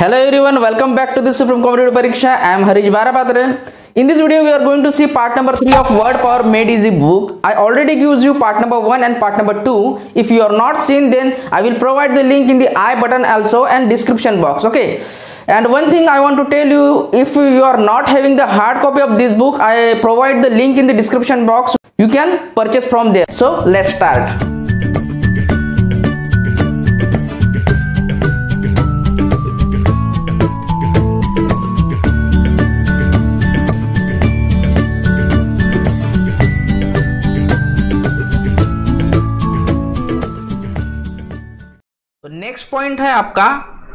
Hello everyone, welcome back to the Supreme Competitive Pariksha. I am Harish Barapatre. In this video, we are going to see part number 3 of Word Power Made Easy book. I already gives you part number 1 and part number 2. If you are not seen, then I will provide the link in the I button also and description box. Okay. And one thing I want to tell you, if you are not having the hard copy of this book, I provide the link in the description box. You can purchase from there. So let's start. Next point है आपका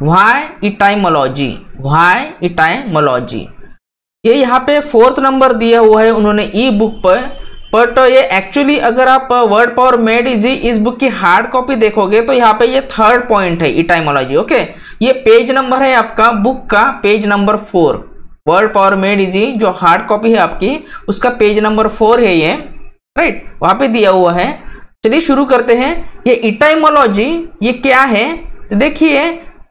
why इटाइमोलॉजी। Why इटाइमोलॉजी ये यहाँ पे 4th number दिया हुआ है उन्होंने ई book पर, बट ये एक्चुअली अगर आप वर्ड पावर मेड इजी इस बुक की हार्ड कॉपी देखोगे तो यहाँ पे ये 3rd पॉइंट है इटाइमोलॉजी। ओके, ये पेज नंबर है आपका बुक का page number 4। Word power made easy जो हार्ड कॉपी है आपकी उसका पेज नंबर 4 है ये, राइट, वहां पे दिया हुआ है। चलिए शुरू करते हैं। ये इटाइमोलॉजी ये क्या है, तो देखिए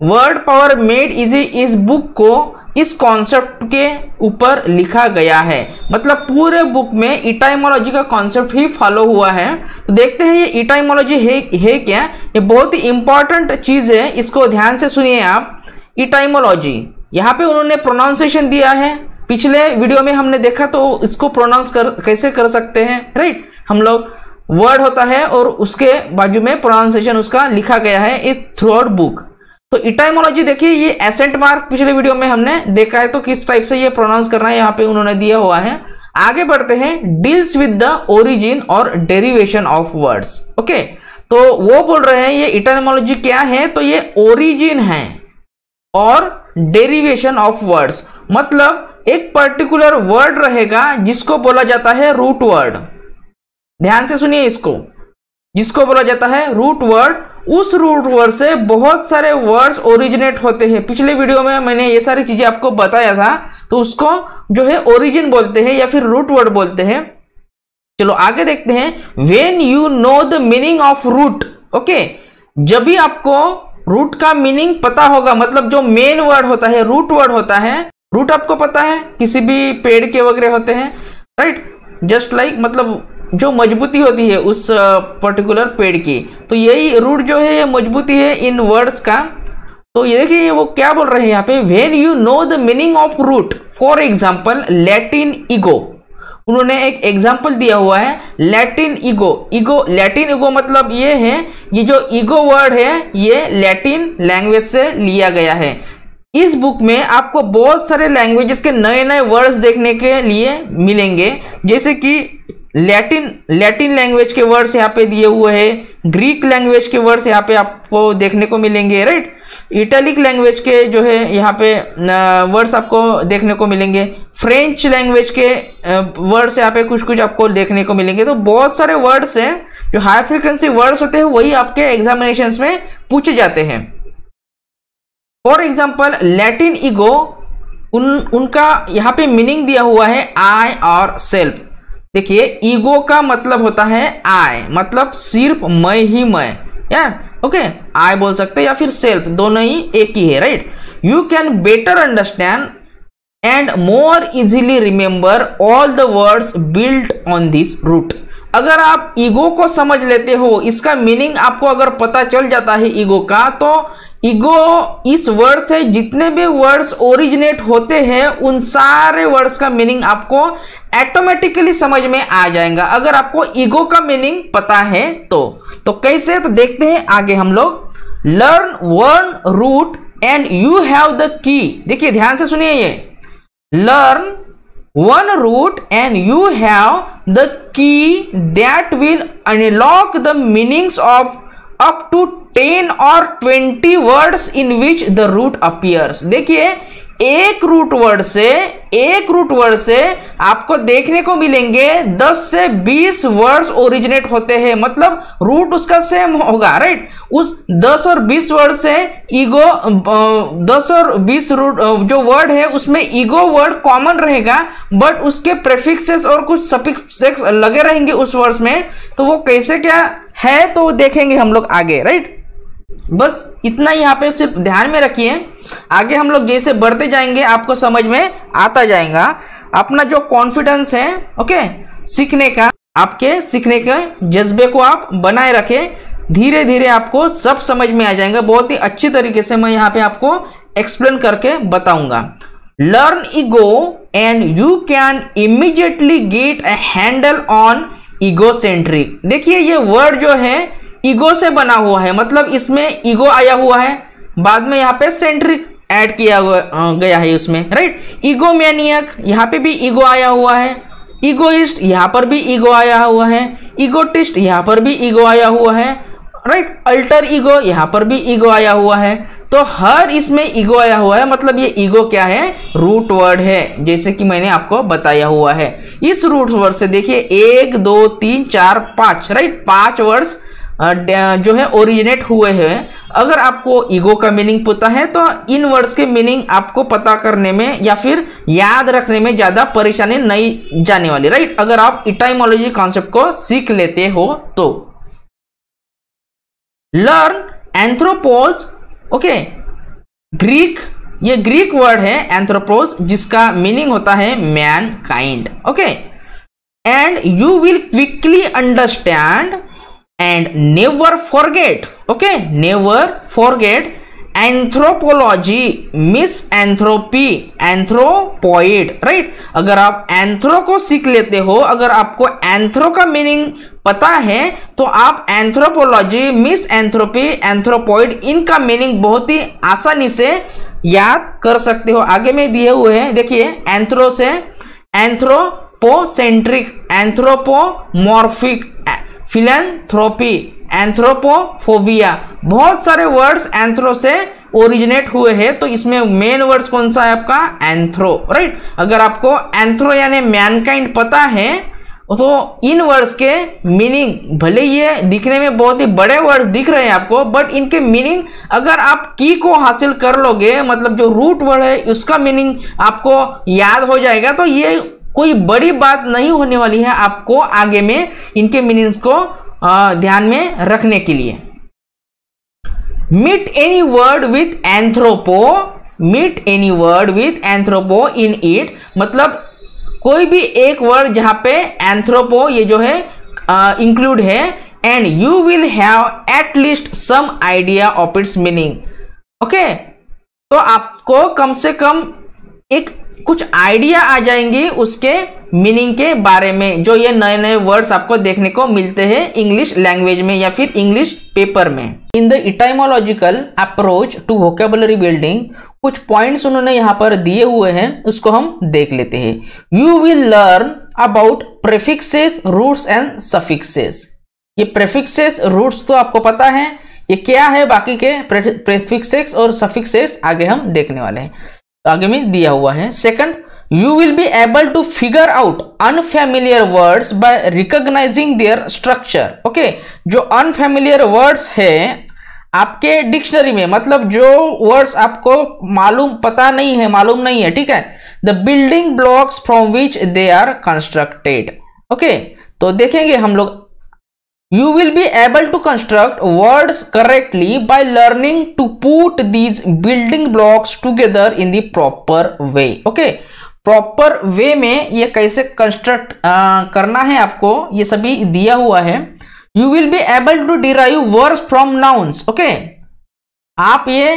वर्ड पावर मेड इजी इस बुक को इस कॉन्सेप्ट के ऊपर लिखा गया है, मतलब पूरे बुक में इटाइमोलॉजी का कॉन्सेप्ट ही फॉलो हुआ है। तो देखते हैं ये इटाइमोलॉजी है क्या। ये बहुत ही इंपॉर्टेंट चीज है, इसको ध्यान से सुनिए आप। इटाइमोलॉजी यहाँ पे उन्होंने प्रोनाउंसिएशन दिया है, पिछले वीडियो में हमने देखा, तो इसको प्रोनाउंस कैसे कर सकते हैं, राइट। हम लोग वर्ड होता है और उसके बाजू में प्रोनाउंसिएशन उसका लिखा गया है एक थ्रू आउट बुक। तो इटाइमोलॉजी देखिए ये एसेंट मार्क पिछले वीडियो में हमने देखा है, तो किस टाइप से ये प्रोनाउंस करना है यहाँ पे उन्होंने दिया हुआ है। आगे बढ़ते हैं। डील्स विद द ओरिजिन और डेरिवेशन ऑफ वर्ड्स। ओके, तो वो बोल रहे हैं ये इटाइमोलॉजी क्या है, तो ये ओरिजिन है और डेरिवेशन ऑफ वर्ड्स, मतलब एक पर्टिकुलर वर्ड रहेगा जिसको बोला जाता है रूट वर्ड। ध्यान से सुनिए इसको, जिसको बोला जाता है रूट वर्ड। उस रूट वर्ड से बहुत सारे वर्ड्स ओरिजिनेट होते हैं। पिछले वीडियो में मैंने ये सारी चीजें आपको बताया था, तो उसको जो है ओरिजिन बोलते हैं या फिर रूट वर्ड बोलते हैं। चलो आगे देखते हैं। When you know the meaning of root. Okay, जब भी आपको रूट का मीनिंग पता होगा, मतलब जो मेन वर्ड होता है रूट वर्ड होता है। रूट आपको पता है किसी भी पेड़ के वगैरह होते हैं, राइट, जस्ट लाइक मतलब जो मजबूती होती है उस पर्टिकुलर पेड़ की, तो यही रूट जो है ये मजबूती है इन वर्ड्स का। तो ये देखिए वो क्या बोल रहे हैं यहाँ पे, when you know the meaning of root. For example Latin ego, उन्होंने एक एग्जांपल दिया हुआ है लैटिन ईगो। लैटिन ईगो मतलब ये है, ये जो ईगो वर्ड है ये लैटिन लैंग्वेज से लिया गया है। इस बुक में आपको बहुत सारे लैंग्वेजेस के नए नए वर्ड्स देखने के लिए मिलेंगे, जैसे कि लैटिन लैंग्वेज के वर्ड्स यहाँ पे दिए हुए हैं, ग्रीक लैंग्वेज के वर्ड्स यहाँ पे आपको देखने को मिलेंगे, राइट। इटैलिक लैंग्वेज के जो है यहाँ पे वर्ड्स आपको देखने को मिलेंगे। फ्रेंच लैंग्वेज के वर्ड्स यहाँ पे कुछ कुछ आपको देखने को मिलेंगे। तो बहुत सारे वर्ड्स हैं जो हाई फ्रीक्वेंसी वर्ड्स होते हैं, वही आपके एग्जामिनेशंस में पूछे जाते हैं। फॉर एग्जाम्पल लैटिन ईगो, उनका यहाँ पे मीनिंग दिया हुआ है आई और सेल्फ। देखिए ईगो का मतलब होता है आई, मतलब सिर्फ मैं ही मैं, या ओके आई बोल सकते हैं या फिर सेल्फ, दोनों ही एक ही है, right. You can better understand and more easily remember all the words built on this root. अगर आप ईगो को समझ लेते हो, इसका मीनिंग आपको अगर पता चल जाता है ईगो का, तो ईगो इस वर्ड से जितने भी वर्ड्स ओरिजिनेट होते हैं उन सारे वर्ड्स का मीनिंग आपको ऑटोमेटिकली समझ में आ जाएगा, अगर आपको ईगो का मीनिंग पता है तो कैसे, तो देखते हैं आगे हम लोग। Learn one root and you have the key. देखिए ध्यान से सुनिए, ये learn one root and you have the key that will unlock the meanings of up to 10 or 20 words in which the root appears। देखिए एक root word से आपको देखने को मिलेंगे 10 से 20 वर्ड्स ओरिजिनेट होते हैं, मतलब रूट उसका सेम होगा, राइट। उस 10 और 20 वर्ड से ईगो 10 और 20 रूट जो वर्ड है उसमें ईगो वर्ड कॉमन रहेगा, बट उसके प्रेफिक्सेस और कुछ सफिक्सेस लगे रहेंगे उस वर्ड्स में। तो वो कैसे क्या है तो देखेंगे हम लोग आगे, राइट। बस इतना यहाँ पे सिर्फ ध्यान में रखिए। आगे हम लोग जैसे बढ़ते जाएंगे आपको समझ में आता जाएगा। अपना जो कॉन्फिडेंस है ओके सीखने का, आपके सीखने के जज्बे को आप बनाए रखें। धीरे धीरे आपको सब समझ में आ जाएगा। बहुत ही अच्छी तरीके से मैं यहाँ पे आपको एक्सप्लेन करके बताऊंगा। Learn ego and you can immediately get a handle on egocentric. देखिए ये वर्ड जो है ईगो से बना हुआ है, मतलब इसमें ईगो आया हुआ है, बाद में यहाँ पे सेंट्रिक ऐड किया गया है उसमें, राइट। ईगोमैनियक यहाँ पे भी ईगो आया हुआ है, ईगोइस्ट यहाँ पर भी ईगो आया हुआ है, ईगोटिस्ट यहाँ पर भी ईगो आया हुआ है, राइट। अल्टर ईगो यहाँ पर भी ईगो आया हुआ है। तो हर इसमें ईगो आया हुआ है, मतलब ये ईगो क्या है, रूट वर्ड है, जैसे कि मैंने आपको बताया हुआ है। इस रूट वर्ड से देखिए 1 2 3 4 5, राइट, 5 वर्ड्स जो है ओरिजिनेट हुए हैं। अगर आपको ईगो का मीनिंग पता है तो इन वर्ड्स के मीनिंग आपको पता करने में या फिर याद रखने में ज्यादा परेशानी नहीं जाने वाली, राइट, अगर आप इटाइमोलॉजी कॉन्सेप्ट को सीख लेते हो तो। लर्न एंथ्रोपोज, ओके, ग्रीक, ये ग्रीक वर्ड है एंथ्रोपोज, जिसका मीनिंग होता है man kind, okay. And you will quickly understand and never forget, okay, never forget anthropology, misanthropy, anthropoid, right। अगर आप एंथ्रो को सीख लेते हो, अगर आपको एंथ्रो का मीनिंग पता है तो आप एंथ्रोपोलॉजी, मिसएंथ्रोपी, एंथ्रोपॉइड इनका मीनिंग बहुत ही आसानी से याद कर सकते हो। आगे में दिए हुए हैं, देखिए एंथ्रो से एंथ्रोपोसेंट्रिक, एंथ्रोपोमॉर्फिक, फिलैंथ्रोपी, एंथ्रोपोफोबिया, बहुत सारे वर्ड्स एंथ्रो से ओरिजिनेट हुए हैं। तो इसमें मेन वर्ड्स कौन सा है आपका, एंथ्रो, राइट। अगर आपको एंथ्रो यानी मैनकाइंड पता है तो इन वर्ड्स के मीनिंग, भले ये दिखने में बहुत ही बड़े वर्ड्स दिख रहे हैं आपको, बट इनके मीनिंग अगर आप की को हासिल कर लोगे, मतलब जो रूट वर्ड है उसका मीनिंग आपको याद हो जाएगा, तो ये कोई बड़ी बात नहीं होने वाली है आपको आगे में इनके मीनिंग्स को ध्यान में रखने के लिए। Meet any word with anthropo, meet any word with anthropo in it, मतलब कोई भी एक वर्ड जहां पे एंथ्रोपो ये जो है इंक्लूड है, and you will have at least some idea of its meaning, okay. तो आपको कम से कम एक कुछ आइडिया आ जाएंगे उसके मीनिंग के बारे में, जो ये नए नए वर्ड्स आपको देखने को मिलते हैं इंग्लिश लैंग्वेज में या फिर इंग्लिश पेपर में। In the etymological approach to vocabulary building, कुछ पॉइंट्स उन्होंने यहां पर दिए हुए हैं, उसको हम देख लेते हैं। You will learn about prefixes, roots and suffixes. ये प्रीफिक्सेस, रूट्स तो आपको पता है ये क्या है, बाकी के प्रीफिक्सेस और सफिक्सेस आगे हम देखने वाले हैं, आगे में दिया हुआ है। Second, you will be able to figure out unfamiliar words by recognising their structure, okay. जो अनफेमिलियर वर्ड्स है आपके डिक्शनरी में, मतलब जो वर्ड्स आपको पता नहीं है, मालूम नहीं है, ठीक है, the building blocks from which they are constructed, okay. तो देखेंगे हम लोग, you will be able to construct words correctly by learning to put these building blocks together in the proper way, okay। proper way में ये कैसे construct करना है आपको, ये सभी दिया हुआ है। you will be able to derive words from nouns, okay। आप ये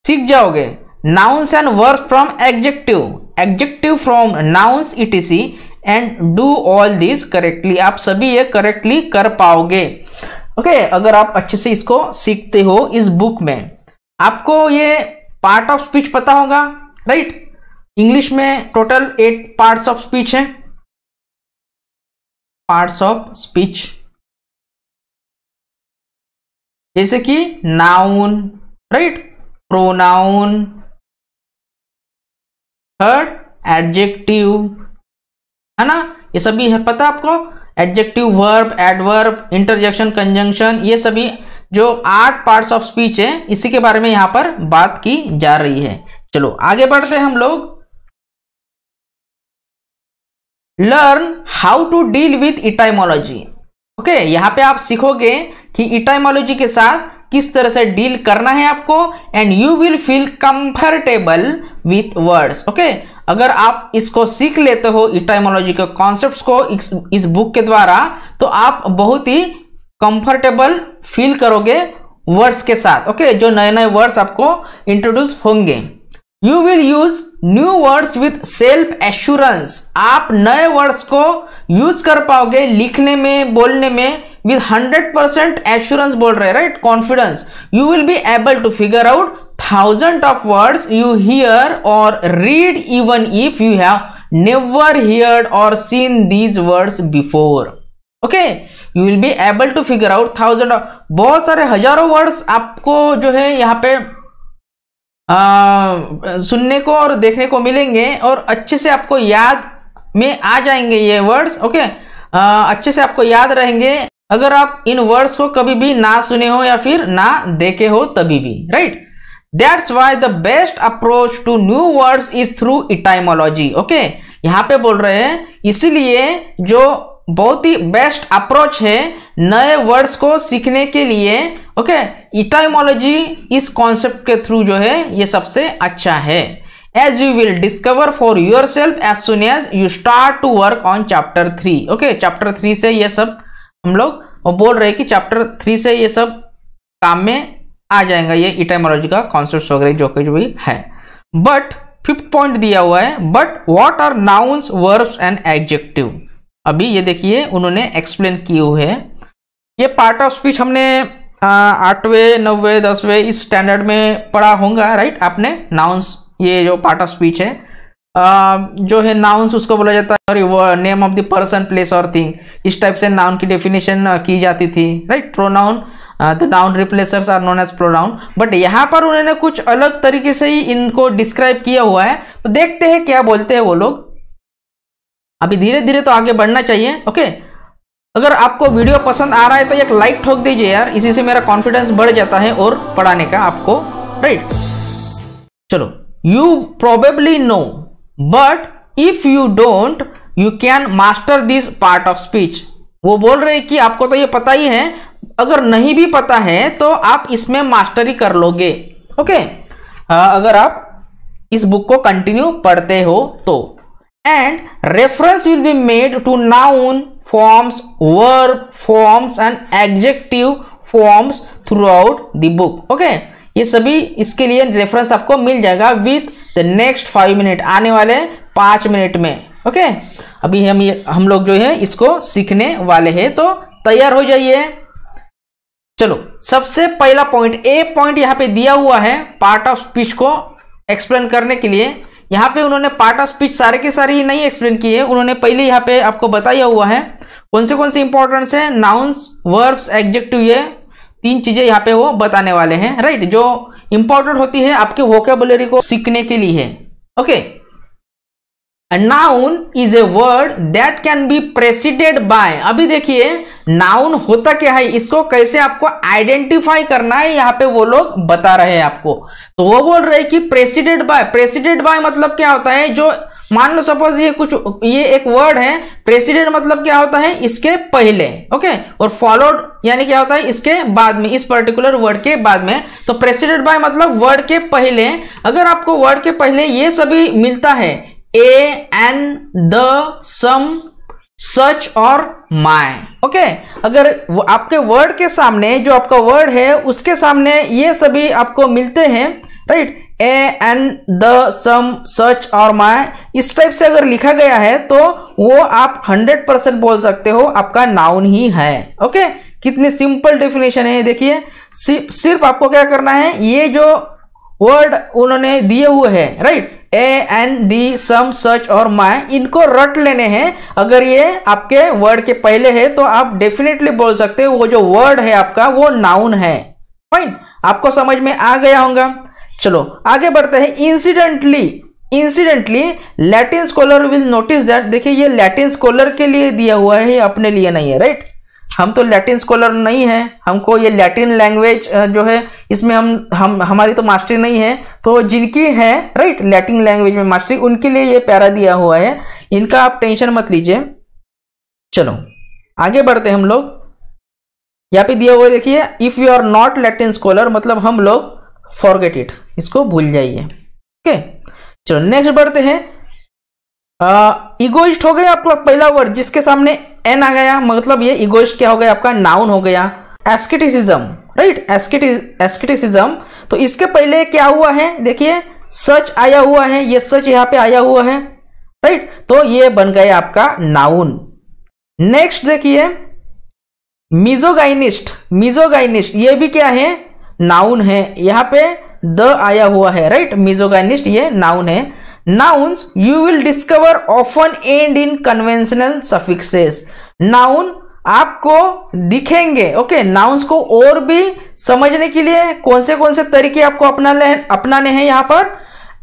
सीख जाओगे nouns and verbs from adjective, adjective from nouns etc, and do all this correctly, आप सभी ये करेक्टली कर पाओगे, ओके। अगर आप अच्छे से इसको सीखते हो इस बुक में। आपको ये पार्ट ऑफ स्पीच पता होगा, राइट। इंग्लिश में टोटल 8 पार्ट्स ऑफ स्पीच है, पार्ट्स ऑफ स्पीच, जैसे कि noun, right, pronoun, third adjective, है ना, ये सभी है पता आपको। Adjective, verb, adverb, interjection, conjunction, ये सभी जो 8 पार्ट्स ऑफ स्पीच है, इसी के बारे में यहां पर बात की जा रही है। चलो आगे बढ़ते हैं हम लोग। Learn how to deal with etymology, okay. यहां पे आप सीखोगे कि इटाइमोलॉजी के साथ किस तरह से डील करना है आपको, and you will feel comfortable with words. Okay, अगर आप इसको सीख लेते हो इटाइमोलॉजी के कॉन्सेप्ट्स को इस बुक के द्वारा, तो आप बहुत ही कंफर्टेबल फील करोगे वर्ड्स के साथ। ओके, जो नए नए वर्ड्स आपको इंट्रोड्यूस होंगे। You will use new words with self assurance. आप नए वर्ड्स को यूज कर पाओगे लिखने में, बोलने में विथ 100% एश्योरेंस बोल रहे हैं, right, confidence. You will be able to figure out thousand of words you hear or read even if you have never heard or seen these words before. Okay, you will be able to figure out thousand of, बहुत सारे हजारों words आपको जो है यहाँ पे सुनने को और देखने को मिलेंगे, और अच्छे से आपको याद में आ जाएंगे ये वर्ड्स। ओके, अच्छे से आपको याद रहेंगे अगर आप इन वर्ड्स को कभी भी ना सुने हो या फिर ना देखे हो तभी भी, right. That's why the best approach to new words is through etymology. Okay, यहाँ पे बोल रहे हैं इसीलिए जो बहुत ही बेस्ट अप्रोच है नए वर्ड्स को सीखने के लिए, ओके, इटाइमोलॉजी इस कॉन्सेप्ट के थ्रू जो है ये सबसे अच्छा है। As you will discover for yourself as soon as you start to work on chapter 3। Okay, chapter 3 से ये सब हम लोग बोल रहे हैं कि चैप्टर 3 से ये सब काम में आ जाएगा, ये इटाइमोलॉजी का कॉन्सेप्ट वगैरह जो कुछ भी है। बट 5th पॉइंट दिया हुआ है, but what are nouns, verbs and adjective. अभी ये देखिए उन्होंने एक्सप्लेन किए हुए हैं। ये पार्ट ऑफ स्पीच हमने 8वें 9वें 10वें इस स्टैंडर्ड में पढ़ा होगा, राइट। आपने नाउन्स, ये जो पार्ट ऑफ स्पीच है जो है नाउन्स, उसको बोला जाता है name of the person, place और थिंग। इस टाइप से नाउन की डेफिनेशन की जाती थी, right. Pronoun, the noun replacers are known as pronoun. But यहाँ पर उन्होंने कुछ अलग तरीके से ही इनको डिस्क्राइब किया हुआ है, तो देखते हैं क्या बोलते हैं वो लोग। अभी धीरे धीरे तो आगे बढ़ना चाहिए। ओके, अगर आपको वीडियो पसंद आ रहा है तो एक लाइक ठोक दीजिए यार, इसी से मेरा कॉन्फिडेंस बढ़ जाता है और पढ़ाने का आपको, राइट। चलो, you probably know but if you don't you can master this part of speech. वो बोल रहे हैं कि आपको तो ये पता ही है, अगर नहीं भी पता है तो आप इसमें मास्टरी कर लोगे। ओके, अगर आप इस बुक को कंटिन्यू पढ़ते हो तो। And reference will be made to noun forms, verb forms and adjective forms throughout the book. Okay, ये सभी इसके लिए रेफरेंस आपको मिल जाएगा विथ द नेक्स्ट 5 मिनट, आने वाले 5 मिनट में। ओके, अभी हम लोग जो है इसको सीखने वाले हैं, तो तैयार हो जाइए। चलो, सबसे पहला पॉइंट, ए पॉइंट यहाँ पे दिया हुआ है पार्ट ऑफ स्पीच को एक्सप्लेन करने के लिए। यहाँ पे उन्होंने पार्ट ऑफ स्पीच सारे के सारे नहीं एक्सप्लेन किए, उन्होंने पहले यहाँ पे आपको बताया हुआ है कौन से इंपॉर्टेंस है, नाउन्स, वर्ब्स, एडजेक्टिव, ये 3 चीजें यहाँ पे वो बताने वाले हैं, राइट, जो इंपॉर्टेंट होती है आपके वोकेबुलरी को सीखने के लिए। Okay, A noun is a word that can be preceded by। अभी देखिए नाउन होता क्या है, इसको कैसे आपको आइडेंटिफाई करना है, यहाँ पे वो लोग बता रहे हैं आपको। तो वो बोल रहे हैं कि प्रेसिडेड बाय, प्रेसिडेड बाय मतलब क्या होता है, जो मान लो सपोज ये एक वर्ड है, प्रेसिडेड मतलब क्या होता है, इसके पहले। ओके, और फॉलोड यानी क्या होता है, इसके बाद में, इस पर्टिकुलर वर्ड के बाद में। तो प्रेसिडेड बाय मतलब वर्ड के पहले। अगर आपको वर्ड के पहले ये सभी मिलता है, ए, एन, द, सम, सच और माय। ओके, अगर आपके वर्ड के सामने, जो आपका वर्ड है उसके सामने ये सभी आपको मिलते हैं, राइट, ए, एन, द, सम, सच और माय, इस टाइप से अगर लिखा गया है तो वो आप 100% बोल सकते हो आपका नाउन ही है। ओके, कितनी सिंपल डेफिनेशन है, देखिए। सिर्फ आपको क्या करना है, ये जो वर्ड उन्होंने दिए हुए हैं, राइट, ए, एन, दी, सम, सच और माय, इनको रट लेने हैं। अगर ये आपके वर्ड के पहले है तो आप डेफिनेटली बोल सकते हो वो जो वर्ड है आपका वो नाउन है। फाइन, आपको समझ में आ गया होगा। चलो आगे बढ़ते हैं। Incidentally Latin scholar will notice that, देखिए ये लैटिन स्कॉलर के लिए दिया हुआ है, ये अपने लिए नहीं है, राइट। हम तो लैटिन स्कॉलर नहीं है, हमको ये लैटिन लैंग्वेज जो है इसमें हमारी तो मास्टरी नहीं है। तो जिनकी है, राइट, लैटिन लैंग्वेज में मास्टरी, उनके लिए ये प्यारा दिया हुआ है, इनका आप टेंशन मत लीजिए। चलो आगे बढ़ते हैं हम लोग। यहाँ पे दिया हुआ है देखिए, if you are not Latin scholar, मतलब हम लोग फॉरगेट इट, इसको भूल जाइए। ओके, चलो नेक्स्ट बढ़ते हैं। इगोइस्ट हो गया आपका पहला वर्ड जिसके सामने एन आ गया, मतलब ये इगोइस्ट क्या हो गया आपका, नाउन हो गया। एस्केटिसिज्म, राइट, एस्केटिसिज्म, तो इसके पहले क्या हुआ है देखिए, सच आया हुआ है, ये सच यहाँ पे आया हुआ है, राइट, तो ये बन गया आपका नाउन। नेक्स्ट देखिए मिजोगाइनिस्ट, मिजोगाइनिस्ट ये भी क्या है, नाउन है, यहाँ पे द आया हुआ है, राइट, मिजोगाइनिस्ट ये नाउन है। Nouns you will discover often and in conventional suffixes, noun आपको दिखेंगे। ओके, नाउन्स को और भी समझने के लिए कौन से तरीके आपको अपनाने हैं यहाँ पर,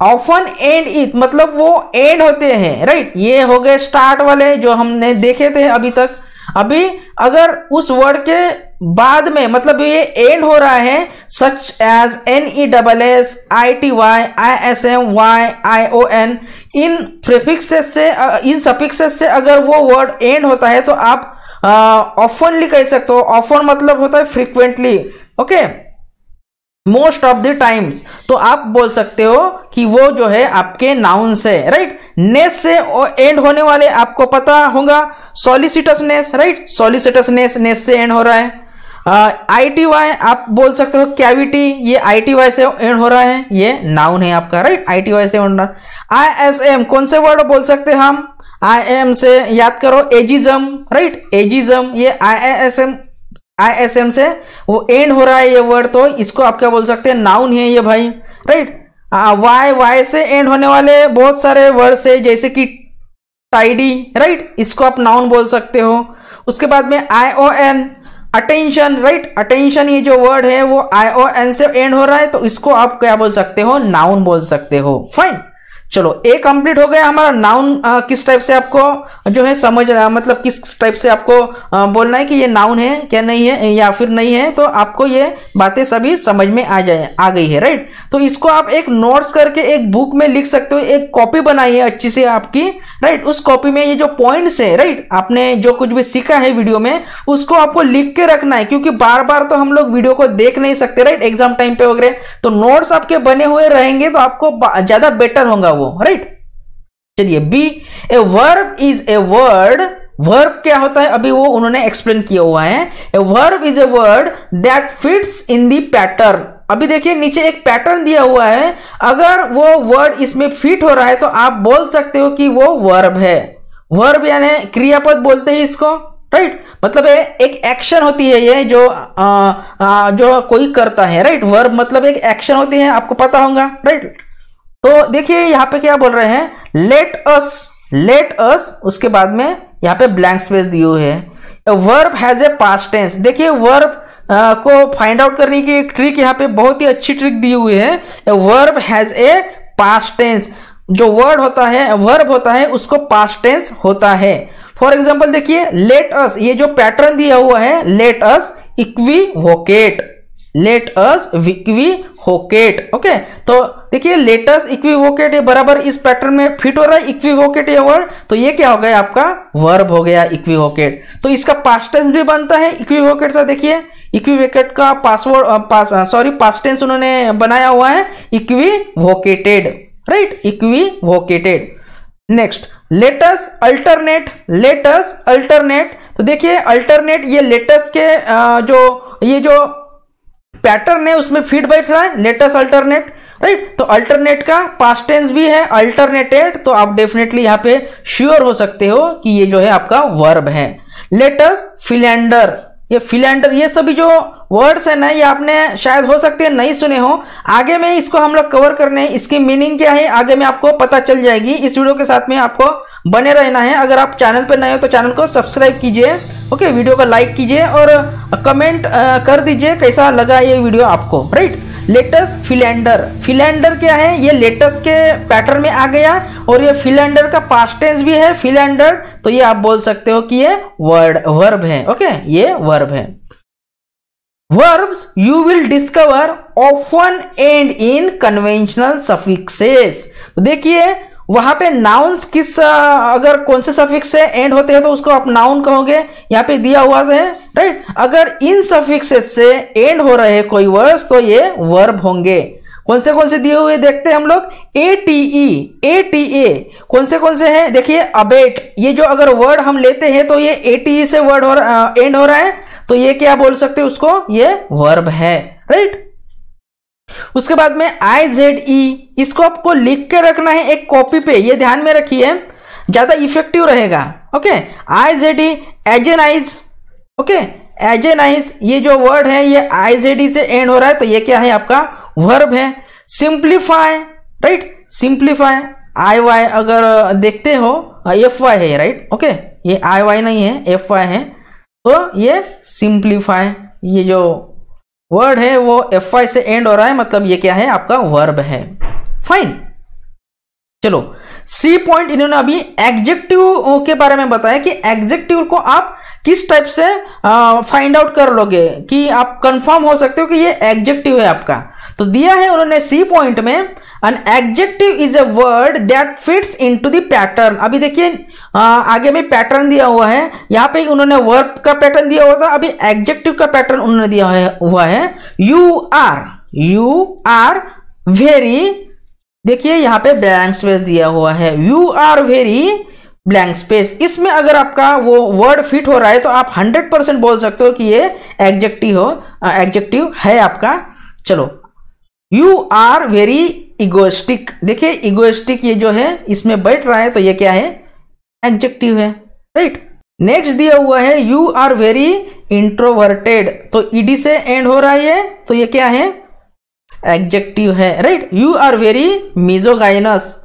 ऑफन एंड इट, मतलब वो एंड होते हैं, राइट, ये हो गए स्टार्ट वाले जो हमने देखे थे अभी तक। अभी अगर उस वर्ड के बाद में मतलब ये एंड हो रहा है, such as NESS ITY ISM YION, इन प्रीफिक्सेस से, इन सफिक्सेस से अगर वो वर्ड एंड होता है तो आप ऑफनली कह सकते हो। ऑफन मतलब होता है frequently, okay, most of the times, तो आप बोल सकते हो कि वो जो है आपके नाउन्स है, राइट। नेस से एंड होने वाले आपको पता होगा, सॉलिसिटसनेस, राइट, सॉलिसिटसनेस नेस से एंड हो रहा है। ITY आप बोल सकते हो कैविटी, ये ITY से एंड हो रहा है, ये नाउन है आपका, राइट, ITY से एंड। ISM कौन से वर्ड बोल सकते हैं हम, IM से याद करो एजिज्म, राइट, एजिज्म, ये ISM से वो एंड हो रहा है ये वर्ड, तो इसको आप क्या बोल सकते हैं, नाउन है ये भाई, राइट। Y से एंड होने वाले बहुत सारे वर्ड्स है जैसे कि टाइडी, राइट, इसको आप नाउन बोल सकते हो। उसके बाद में ION अटेंशन, राइट, अटेंशन ये जो वर्ड है वो ION से एंड हो रहा है, तो इसको आप क्या बोल सकते हो, नाउन बोल सकते हो। फाइन, चलो ए कंप्लीट हो गया हमारा। नाउन किस टाइप से आपको जो है समझ रहा, मतलब किस टाइप से आपको बोलना है कि ये नाउन है क्या नहीं है या फिर नहीं है, तो आपको ये बातें सभी समझ में आ गई है, राइट। तो इसको आप एक नोट्स करके एक बुक में लिख सकते हो, एक कॉपी बनाई है अच्छी से आपकी, राइट। उस कॉपी में ये जो पॉइंट्स है, राइट, आपने जो कुछ भी सीखा है वीडियो में उसको आपको लिख के रखना है, क्योंकि बार बार तो हम लोग वीडियो को देख नहीं सकते, राइट, एग्जाम टाइम पे वगैरह, तो नोट्स आपके बने हुए रहेंगे तो आपको ज्यादा बेटर होगा वो, राइट। चलिए B, a verb is a word, verb क्या होता है अभी वो उन्होंने एक्सप्लेन किया हुआ है। ए verb is a word that fits in the pattern, अभी देखिए नीचे एक पैटर्न दिया हुआ है, अगर वो वर्ड इसमें फिट हो रहा है तो आप बोल सकते हो कि वो वर्ब है। वर्ब यानी क्रियापद बोलते हैं इसको, राइट, मतलब एक एक्शन होती है ये जो कोई करता है, राइट। वर्ब मतलब एक एक्शन होती है, आपको पता होगा, राइट। तो देखिए यहाँ पे क्या बोल रहे हैं, लेट अस, उसके बाद में यहाँ पे ब्लैंक स्पेस दिए हुए है। Verb has a past tense, देखिए वर्ब को फाइंड आउट करने की एक ट्रिक यहाँ पे बहुत ही अच्छी ट्रिक दी हुई है। Verb has a past tense, जो वर्ड होता है वर्ब होता है उसको पास्ट टेंस होता है। फॉर एग्जांपल देखिए लेट अस, ये जो पैटर्न दिया हुआ है, let us equivocate, let us equivocate, okay. तो देखिए लेट अस इक्विवोकेट ये बराबर इस पैटर्न में फिट हो रहा है, इक्विवोकेट ये वर्ड, तो ये क्या हो गया आपका वर्ब हो गया इक्विवोकेट। तो इसका पास्ट टेंस भी बनता है इक्विवोकेट से, देखिए इक्विवोकेट का पास्ट टेंस उन्होंने बनाया हुआ है equivocated, right, equivocated. Next let's alternate, let's alternate, तो देखिए अल्टरनेट ये लेटस के ये जो पैटर्न है उसमें फिट बैठ रहा है, लेटस अल्टरनेट, राइट। तो अल्टरनेट का पास्ट टेंस भी है अल्टरनेटेड, तो आप डेफिनेटली यहाँ पे श्योर हो सकते हो कि ये जो है आपका वर्ब है। लेटस फिलेंडर, ये फिलेंडर, ये सभी जो वर्ड्स है ना ये आपने शायद हो सकते हैं नहीं सुने हो, आगे में इसको हम लोग कवर करने, इसकी मीनिंग क्या है आगे में आपको पता चल जाएगी। इस वीडियो के साथ में आपको बने रहना है। अगर आप चैनल पर नए हो तो चैनल को सब्सक्राइब कीजिए, ओके, वीडियो को लाइक कीजिए और कमेंट कर दीजिए कैसा लगा ये वीडियो आपको, राइट। लेटस फिलेंडर, फिलेंडर क्या है, ये लेटस के पैटर्न में आ गया और ये फिलेंडर का पास्ट टेंस भी है फिलेंडर, तो ये आप बोल सकते हो कि ये वर्ब है, ओके, ये वर्ब है। Verbs you will discover often end in conventional suffixes, तो देखिए वहां पे नाउन्स किस अगर कौन से सफिक्स से एंड होते हैं तो उसको आप नाउन कहोगे, यहाँ पे दिया हुआ है, राइट। अगर इन सफिक्सेस से एंड हो रहे कोई वर्ड्स तो ये वर्ब होंगे। कौन से दिए हुए देखते हैं हम लोग, ATE, ATA, कौन से हैं देखिए, अबेट, ये जो अगर वर्ड हम लेते हैं तो ये ATE से वर्ड एंड हो रहा है, तो ये क्या बोल सकते हैं उसको, ये वर्ब है, राइट। उसके बाद में IZE, इसको आपको लिख के रखना है एक कॉपी पे, ये ध्यान में रखिए, ज्यादा इफेक्टिव रहेगा, ओके। IZE, एजेनाइज, ओके, एजेनाइज, ये जो वर्ड है ये IZE से एंड हो रहा है, तो ये क्या है आपका वर्ब है। सिंप्लीफाई, राइट, सिंप्लीफाई, IY अगर देखते हो FY है, राइट, ओके, ये IY नहीं है, FY है, तो ये सिंप्लीफाई, ये जो वर्ड है वो FY से एंड हो रहा है, मतलब ये क्या है आपका वर्ब है, फाइन। चलो C पॉइंट, इन्होंने अभी एडजेक्टिव के बारे में बताया कि एडजेक्टिव को आप किस टाइप से फाइंड आउट कर लोगे कि आप कंफर्म हो सकते हो कि ये एडजेक्टिव है आपका। तो दिया है उन्होंने C पॉइंट में, an adjective is a word that fits into the pattern. अभी देखिए आगे में पैटर्न दिया हुआ है, यहाँ पे उन्होंने वर्ब का पैटर्न दिया हुआ था, अभी एडजेक्टिव का पैटर्न उन्होंने दिया हुआ है। यू आर वेरी, देखिए यहाँ पे ब्लैंक स्पेस दिया हुआ है, you are very blank space. इसमें अगर आपका वो वर्ड फिट हो रहा है तो आप 100% बोल सकते हो कि ये एडजेक्टिव है आपका। चलो, यू आर वेरी इगोइस्टिक, देखिए इगोइस्टिक ये जो है इसमें बैठ रहा है, तो ये क्या है एडजेक्टिव है, राइट। नेक्स्ट दिया हुआ है यू आर वेरी इंट्रोवर्टेड, तो ईडी से एंड हो रहा है ये, तो ये क्या है एडजेक्टिव है, right. You are very misogynous,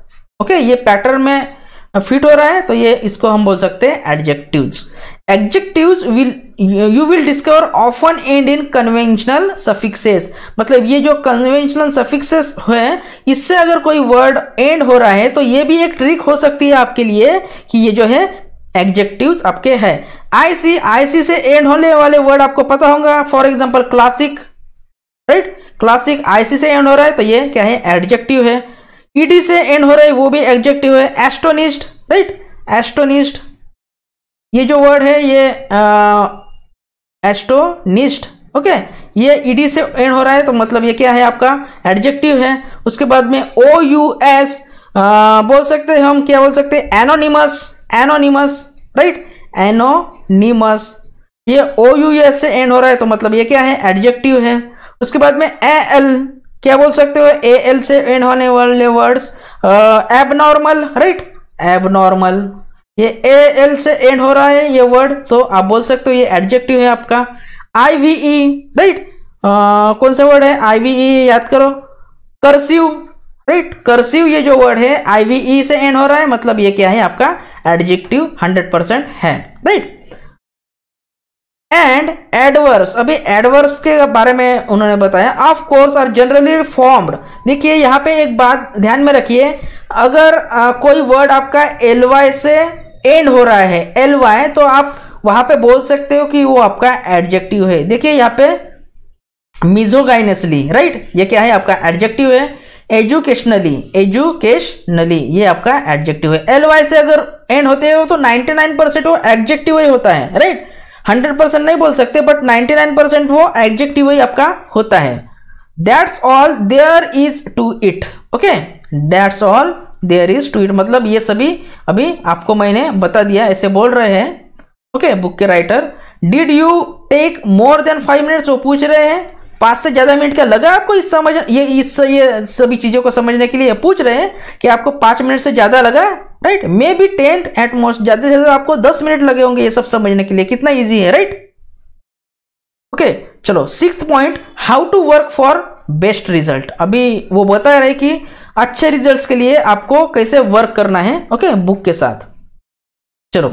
okay, ये पैटर्न में फिट हो रहा है, तो ये इसको हम बोल सकते हैं adjectives. Adjectives you will discover often and in conventional suffixes, मतलब ये जो कन्वेंशनल सफिक्सेस है इससे अगर कोई वर्ड एंड हो रहा है तो ये भी एक ट्रिक हो सकती है आपके लिए कि ये जो है एडजेक्टिव्स आपके है। आईसी से एंड होने वाले वर्ड आपको पता होगा, for example classic, right, classic IC से एंड हो रहा है तो ये क्या है एडजेक्टिव है। ईडी से एंड हो रहा है वो भी एडजेक्टिव है। एस्टोनिश्ड, राइट, एस्टोनिश्ड, ये जो वर्ड है ये एस्टोनिश्ड, ओके, ये ईडी से एंड हो रहा है तो मतलब ये क्या है आपका एडजेक्टिव है। उसके बाद में OUS बोल सकते हैं हम, क्या बोल सकते हैं एनोनिमस, एनोनिमस, राइट, एनोनिमस, ये OUS से एंड हो रहा है तो मतलब ये क्या है एडजेक्टिव है। उसके बाद में AL, क्या बोल सकते हो AL से एंड होने वाले वर्ड्स एबनॉर्मल, राइट, एबनॉर्मल, ये AL से एंड हो रहा है ये वर्ड तो आप बोल सकते हो ये एडजेक्टिव है आपका। IVE, राइट, कौन सा वर्ड है IVE, याद करो, कर्सिव, राइट, कर्सिव, ये जो वर्ड है IVE से एंड हो रहा है मतलब ये क्या है आपका एडजेक्टिव 100% है, राइट। एंड एडवर्ब्स, अभी एडवर्ब्स के बारे में उन्होंने बताया, of course are generally formed. देखिए यहाँ पे एक बात ध्यान में रखिए, अगर कोई वर्ड आपका LY से एंड हो रहा है, LY, तो आप वहां पे बोल सकते हो कि वो आपका एडजेक्टिव है। देखिए यहाँ पे मिजोगाइनसली, राइट, ये क्या है आपका एडजेक्टिव है। एजुकेशनली, एजुकेशनली, ये आपका एडजेक्टिव है। LY से अगर एंड होते हो तो 99% वो एडजेक्टिव ही होता है, राइट, 100% नहीं बोल सकते बट 99% वो एडजेक्टिव ही आपका होता है। That's all there is to it, okay, that's all there is to it, मतलब ये सभी अभी आपको मैंने बता दिया, ऐसे बोल रहे हैं, ओके, बुक के writer. Did you take more than 5 minutes, वो पूछ रहे हैं 5 से ज्यादा मिनट का लगा आपको इस समझ ये सभी चीजों को समझने के लिए पूछ रहे हैं कि आपको 5 मिनट से ज्यादा लगा, right, may be 10 at most, ज्यादा से ज्यादा आपको 10 मिनट लगे होंगे ये सब समझने के लिए, कितना इजी है, राइट, ओके। चलो 6th point, how to work for best result. अभी वो बता रहे कि अच्छे रिजल्ट्स के लिए आपको कैसे वर्क करना है, ओके, बुक के साथ। चलो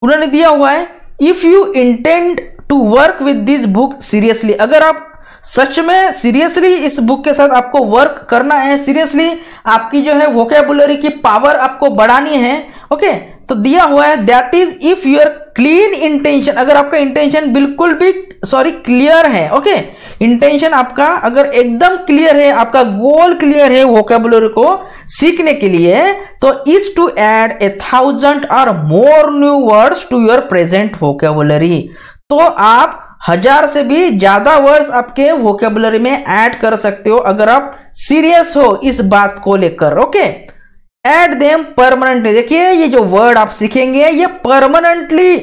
उन्होंने दिया हुआ है, if you intend to work with this book seriously, अगर आप सच में सीरियसली इस बुक के साथ आपको वर्क करना है, सीरियसली आपकी जो है वोकैबुलरी की पावर आपको बढ़ानी है, ओके, तो दिया हुआ है that is if your clean intention, अगर आपका इंटेंशन बिल्कुल भी क्लियर है, ओके, इंटेंशन आपका अगर एकदम क्लियर है, आपका गोल क्लियर है वोकैबुलरी को सीखने के लिए, तो इज टू ऐड 1000 और more new words to your present vocabulary. तो आप 1000 से भी ज्यादा वर्ड्स आपके वोकेबुलरी में ऐड कर सकते हो अगर आप सीरियस हो इस बात को लेकर। Okay, add them permanently. देखिए ये जो वर्ड आप सीखेंगे ये permanently,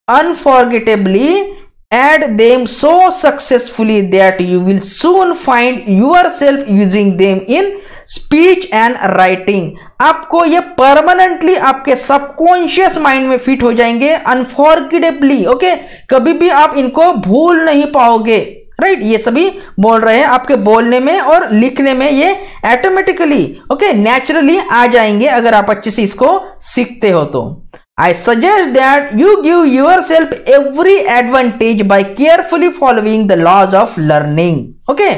अनफॉरगेटेबली add them so successfully that you will soon find yourself using them in speech and writing। आपको ये परमानेंटली आपके सबकॉन्शियस माइंड में फिट हो जाएंगे, अनफॉरगेटेबली। ओके, कभी भी आप इनको भूल नहीं पाओगे, राइट। ये सभी बोल रहे हैं आपके बोलने में और लिखने में ये ऑटोमेटिकली, ओके, नेचुरली आ जाएंगे अगर आप अच्छे से इसको सीखते हो तो। I suggest that you give yourself every advantage by carefully following the laws of learning। Okay,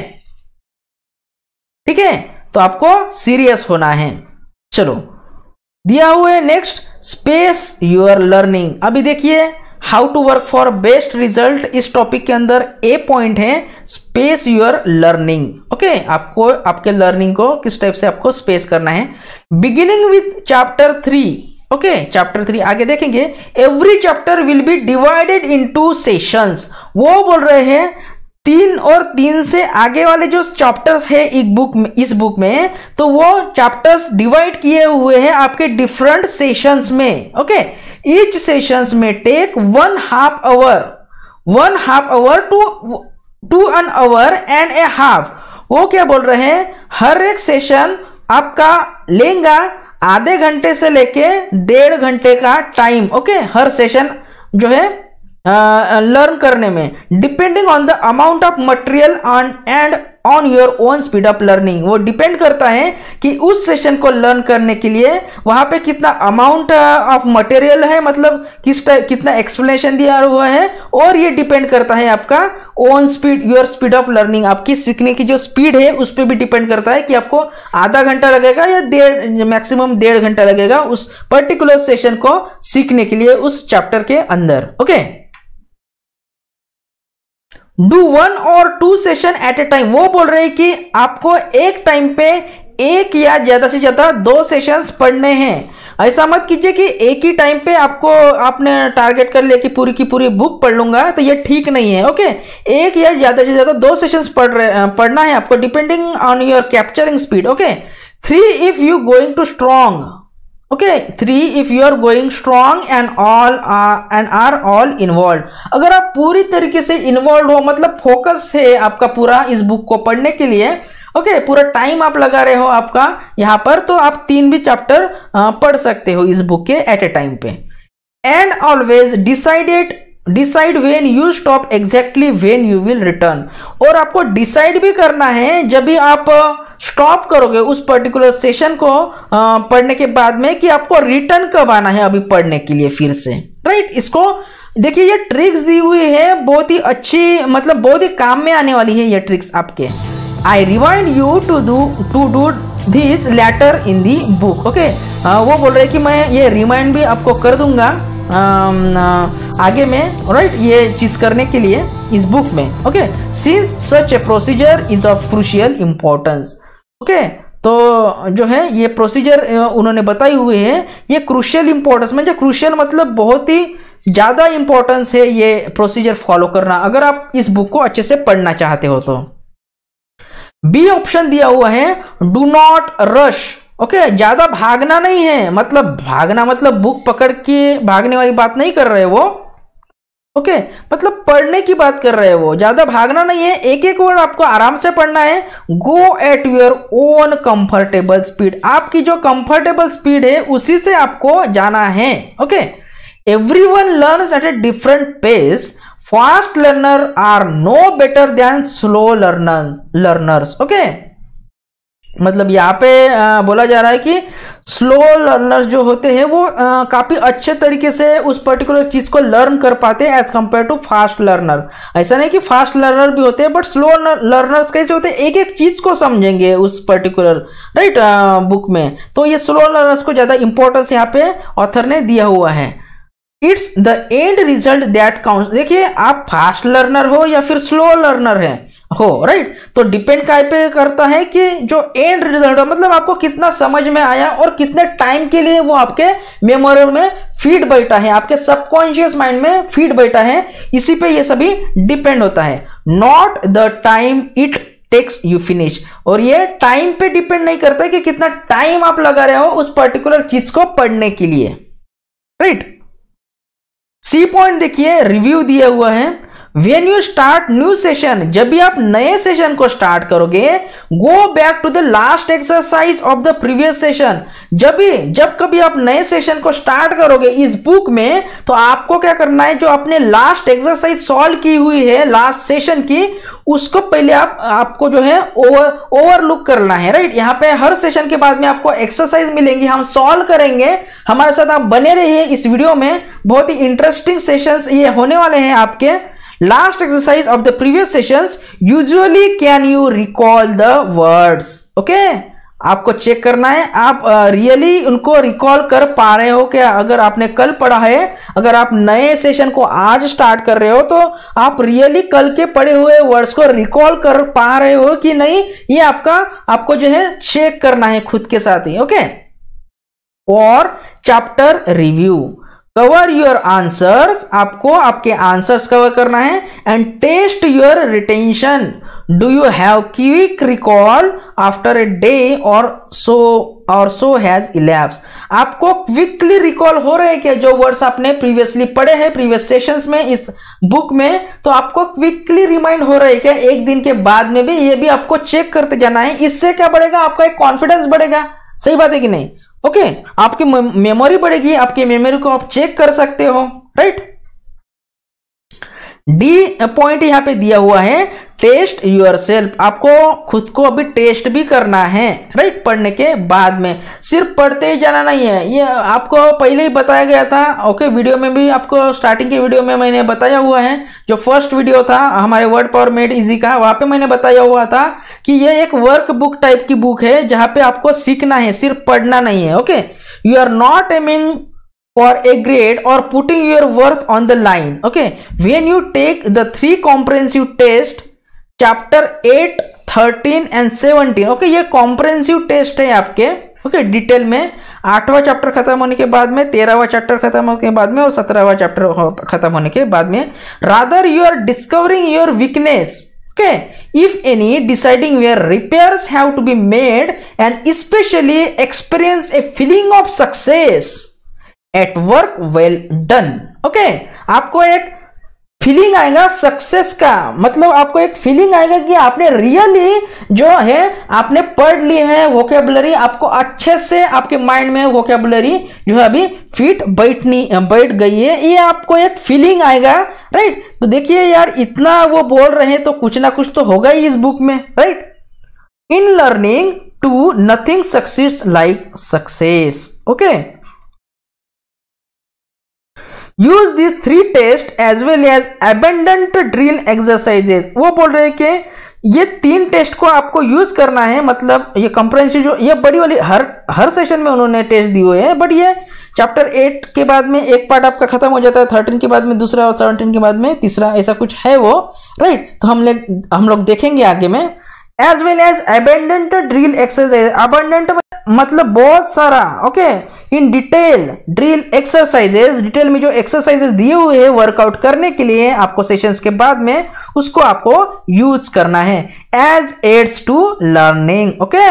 ठीक है, तो आपको सीरियस होना है। चलो, दिया हुआ है नेक्स्ट, स्पेस योर लर्निंग। अभी देखिए how to work for best result, इस टॉपिक के अंदर ए पॉइंट है स्पेस योर लर्निंग। ओके, आपको आपके लर्निंग को किस टाइप से आपको स्पेस करना है। Beginning with chapter 3। Okay, chapter 3 आगे देखेंगे। Every chapter will be divided into sessions. वो बोल रहे हैं 3 और 3 से आगे वाले जो चैप्टर्स है इस बुक में, तो वो चैप्टर्स डिवाइड किए हुए हैं आपके डिफरेंट सेशंस में। ओके, ईच सेशंस में take 1/2 hour to 1 hour and a half। वो क्या बोल रहे हैं, हर एक सेशन आपका लेगा आधे घंटे से लेके 1.5 घंटे का टाइम। ओके, हर सेशन जो है लर्न करने में, depending on the amount of material and on your own speed of learning. वो डिपेंड करता है कि उस सेशन को लर्न करने के लिए वहां पे कितना अमाउंट ऑफ मटेरियल है, मतलब कितना एक्सप्लेनेशन दिया हुआ है, और ये डिपेंड करता है आपका own speed, your speed of learning. आपकी सीखने की जो स्पीड है उस पर भी डिपेंड करता है कि आपको आधा घंटा लगेगा या मैक्सिमम 1.5 घंटा लगेगा उस पर्टिकुलर सेशन को सीखने के लिए उस चैप्टर के अंदर। Okay, do 1 or 2 session at A time. वो बोल रहे हैं कि आपको एक टाइम पे 1 या ज्यादा से ज्यादा 2 सेशंस पढ़ने हैं। ऐसा मत कीजिए कि एक ही टाइम पे आपने टारगेट कर लिया कि पूरी की पूरी बुक पढ़ लूंगा, तो ये ठीक नहीं है। ओके, एक या ज्यादा से ज्यादा 2 सेशंस पढ़ना है आपको, depending on your capturing speed. Okay, 3 if you going to strong. Okay, 3 if you are going strong and are all involve. अगर आप पूरी तरीके से इन्वॉल्व हो, मतलब फोकस है आपका पूरा इस बुक को पढ़ने के लिए, ओके, पूरा टाइम आप लगा रहे हो आपका यहां पर, तो आप 3 भी चैप्टर पढ़ सकते हो इस बुक के एट ए टाइम पे। And always decide when you stop, exactly when you will return. और आपको डिसाइड भी करना है जब भी आप स्टॉप करोगे उस पर्टिकुलर सेशन को पढ़ने के बाद में, कि आपको रिटर्न कब आना है अभी पढ़ने के लिए फिर से, राइट। इसको देखिए, ये ट्रिक्स दी हुई है, बहुत ही अच्छी, मतलब बहुत ही काम में आने वाली है ये ट्रिक्स आपके। I remind you to do this later in the book. Okay, वो बोल रहे हैं कि मैं ये रिमाइंड भी आपको कर दूंगा आगे में, राइट, ये चीज करने के लिए इस बुक में। Okay, since such A procedure is of crucial importance. Okay, तो जो है ये प्रोसीजर उन्होंने बताई हुई है, ये क्रूशियल इंपॉर्टेंस में, जो क्रूशियल मतलब बहुत ही ज्यादा इंपॉर्टेंस है ये प्रोसीजर फॉलो करना, अगर आप इस बुक को अच्छे से पढ़ना चाहते हो तो। बी ऑप्शन दिया हुआ है, डू नॉट रश। ओके, ज्यादा भागना नहीं है, मतलब भागना मतलब बुक पकड़ के भागने वाली बात नहीं कर रहे वो। ओके, मतलब पढ़ने की बात कर रहे हैं वो, ज्यादा भागना नहीं है, एक एक वर्ड आपको आराम से पढ़ना है। Go at your own comfortable speed, आपकी जो कंफर्टेबल स्पीड है उसी से आपको जाना है। Okay, everyone learns at a different pace, fast learner are no better than slow learners. Okay, मतलब यहाँ पे बोला जा रहा है कि स्लो लर्नर जो होते हैं वो काफी अच्छे तरीके से उस पर्टिकुलर चीज को लर्न कर पाते हैं as compare to fast learner. ऐसा नहीं कि फास्ट लर्नर भी होते हैं, बट स्लो लर्नर्स कैसे होते हैं, एक एक चीज को समझेंगे उस पर्टिकुलर, राइट, बुक में। तो ये स्लो लर्नर्स को ज्यादा इंपॉर्टेंस यहाँ पे ऑथर ने दिया हुआ है। It's the end result that counts. देखिए, आप फास्ट लर्नर हो या फिर स्लो लर्नर है, हो, राइट। तो डिपेंड काय पे करता है कि जो एंड रिजल्ट हो, मतलब आपको कितना समझ में आया और कितने टाइम के लिए वो आपके मेमोरी में फीड बैठा है, आपके सबकॉन्शियस माइंड में फीड बैठा है, इसी पे ये सभी डिपेंड होता है। Not the time it takes you finish, और ये टाइम पे डिपेंड नहीं करता है कि कितना टाइम आप लगा रहे हो उस पर्टिकुलर चीज को पढ़ने के लिए, राइट। सी पॉइंट देखिए, रिव्यू दिया हुआ है। When you start new session, जब भी आप नए सेशन को स्टार्ट करोगे, go back to the last exercise of the previous session. जब कभी आप नए सेशन को स्टार्ट करोगे इस बुक में, तो आपको क्या करना है, जो आपने लास्ट एक्सरसाइज सॉल्व की हुई है लास्ट सेशन की, उसको पहले आपको जो है ओवरलुक करना है, राइट। यहाँ पे हर सेशन के बाद में आपको एक्सरसाइज मिलेंगी, हम सॉल्व करेंगे। हमारे साथ आप बने रहिए इस वीडियो में, बहुत ही इंटरेस्टिंग सेशंस ये होने वाले हैं आपके। Last exercise of the previous sessions, usually can you recall the words? Okay? आपको चेक करना है आप रियली उनको रिकॉल कर पा रहे हो क्या। अगर आपने कल पढ़ा है, अगर आप नए सेशन को आज स्टार्ट कर रहे हो, तो आप रियली कल के पढ़े हुए वर्ड्स को रिकॉल कर पा रहे हो कि नहीं, ये आपको जो है चेक करना है खुद के साथ ही। ओके। और chapter review, cover your answers, आपको आपके आंसर्स कवर करना है। And test your retention, do you have quick recall after a day or so has elapse. आपको क्विकली रिकॉल हो रहे हैं क्या जो वर्ड्स आपने प्रीवियसली पढ़े हैं प्रीवियस सेशंस में इस बुक में, तो आपको क्विकली रिमाइंड हो रहे हैं क्या एक दिन के बाद में भी, ये भी आपको चेक करते जाना है। इससे क्या बढ़ेगा, आपका एक कॉन्फिडेंस बढ़ेगा। सही बात है कि नहीं? ओके, आपकी मेमोरी बढ़ेगी, आपकी मेमोरी को आप चेक कर सकते हो, राइट। डी पॉइंट यहां पे दिया हुआ है, टेस्ट योरसेल्फ, आपको खुद को अभी टेस्ट भी करना है, राइट। पढ़ने के बाद में सिर्फ पढ़ते ही जाना नहीं है, ये आपको पहले ही बताया गया था। ओके, वीडियो में भी आपको स्टार्टिंग के वीडियो में मैंने बताया हुआ है, जो फर्स्ट वीडियो था हमारे वर्ड पावर मेड इजी का, वहां पे मैंने बताया हुआ था कि ये एक वर्क बुक टाइप की बुक है जहां पे आपको सीखना है, सिर्फ पढ़ना नहीं है। Okay, you are not aiming for a grade or putting your worth on the line. Okay, when you take the 3 comprehensive test, chapter 8, 13 and 17, okay, ये comprehensive test है आपके। okay, डिटेल में 8वां चैप्टर खत्म होने के बाद में, 13वां चैप्टर खत्म होने के बाद में और 17वां चैप्टर खत्म होने के बाद में। rather you are discovering your weakness, okay, if any, deciding where repairs have to be made and especially experience a feeling of success at work well done. Okay, आपको एक फीलिंग आएगा सक्सेस का, मतलब आपको एक फीलिंग आएगा कि आपने रियली जो है आपने पढ़ ली है वोकेबुलरी, आपको अच्छे से आपके माइंड में वोकेबुलरी जो है अभी बैठ गई है, ये आपको एक फीलिंग आएगा, राइट। तो देखिए यार, इतना वो बोल रहे हैं तो कुछ ना कुछ तो होगा ही इस बुक में, right. In learning to nothing succeeds like success. Okay, use this 3 test as well as abundant drill exercises. वो बोल रहे हैं कि ये 3 टेस्ट को आपको यूज करना है, मतलब ये कंप्रेहेंसिव जो ये बड़ी वाली हर सेशन में उन्होंने टेस्ट दिए हुए हैं, बट ये चैप्टर 8 के बाद में एक पार्ट आपका खत्म हो जाता है, 13 के बाद में दूसरा और 17 के बाद में तीसरा, ऐसा कुछ है वो, राइट। तो हम लोग देखेंगे आगे में। As well as abundant drill exercise, abundant मतलब बहुत सारा। Okay, in detail drill exercises, detail में जो एक्सरसाइजेस दिए हुए हैं वर्कआउट करने के लिए आपको सेशंस के बाद में, उसको आपको यूज करना है as aids to learning. Okay,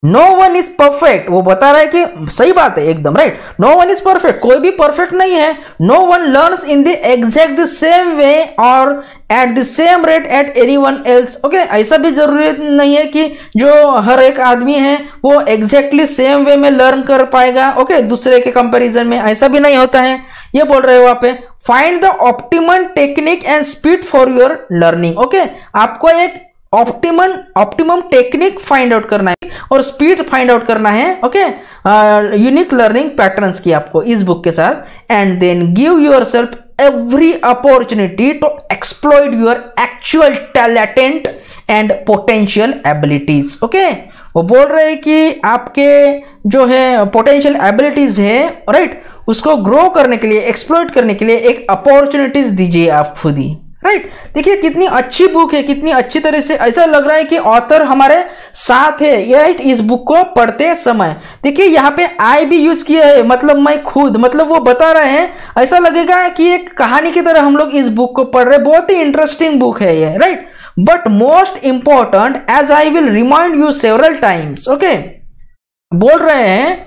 no one is perfect, वो बता रहा है कि सही बात है एकदम, right. No one is perfect, कोई भी परफेक्ट नहीं है। No one learns in the exact the same way or at the same rate at anyone else. Okay, ऐसा भी जरूरी नहीं है कि जो हर एक आदमी है वो एग्जैक्टली सेम वे में लर्न कर पाएगा, ओके, दूसरे के कंपैरिजन में, ऐसा भी नहीं होता है। ये बोल रहे हो वहां पे, find the optimum technique and speed for your learning. Okay, आपको एक ऑप्टिमम टेक्निक फाइंड आउट करना है और स्पीड फाइंड आउट करना है। ओके, यूनिक लर्निंग पैटर्न्स की आपको इस बुक के साथ, and then give yourself every opportunity to exploit your actual talent and potential abilities. Okay, वो बोल रहे हैं कि आपके जो है पोटेंशियल एबिलिटीज है, राइट, उसको ग्रो करने के लिए, एक्सप्लॉइट करने के लिए एक अपॉर्चुनिटीज दीजिए आप खुद ही, राइट। देखिए कितनी अच्छी बुक है, कितनी अच्छी तरह से ऐसा लग रहा है कि ऑथर हमारे साथ है, राइट, इस बुक को पढ़ते समय। देखिए यहाँ पे आई भी यूज किया है, मतलब मैं खुद, मतलब वो बता रहे हैं, ऐसा लगेगा कि एक कहानी की तरह हम लोग इस बुक को पढ़ रहे हैं। बहुत ही इंटरेस्टिंग बुक है ये, right. But most important, as I will remind you several times, okay, बोल रहे हैं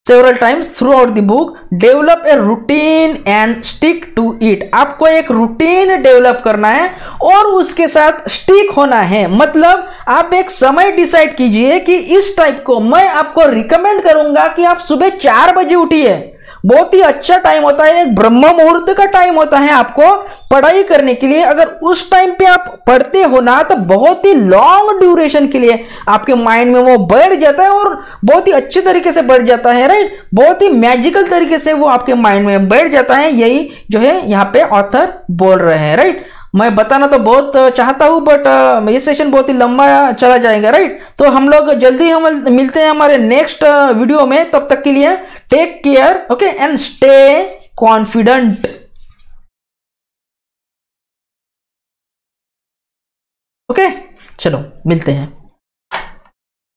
several times throughout the book, develop a routine and stick to it। आपको एक रूटीन डेवलप करना है और उसके साथ स्टिक होना है। मतलब आप एक समय डिसाइड कीजिए कि इस टाइप को मैं आपको रिकमेंड करूंगा कि आप सुबह 4 बजे उठिए। बहुत ही अच्छा टाइम होता है, एक ब्रह्म मुहूर्त का टाइम होता है आपको पढ़ाई करने के लिए। अगर उस टाइम पे आप पढ़ते हो ना तो बहुत ही लॉन्ग ड्यूरेशन के लिए आपके माइंड में वो बैठ जाता है और बहुत ही अच्छे तरीके से बैठ जाता है, राइट। बहुत ही मैजिकल तरीके से वो आपके माइंड में बैठ जाता है। यही जो है यहाँ पे ऑथर बोल रहे हैं, राइट। मैं बताना तो बहुत चाहता हूं बट ये सेशन बहुत ही लंबा चला जाएगा, राइट। तो हम लोग जल्दी हम मिलते हैं हमारे नेक्स्ट वीडियो में। तब तक के लिए take care, okay, and stay confident. Okay, चलो मिलते हैं।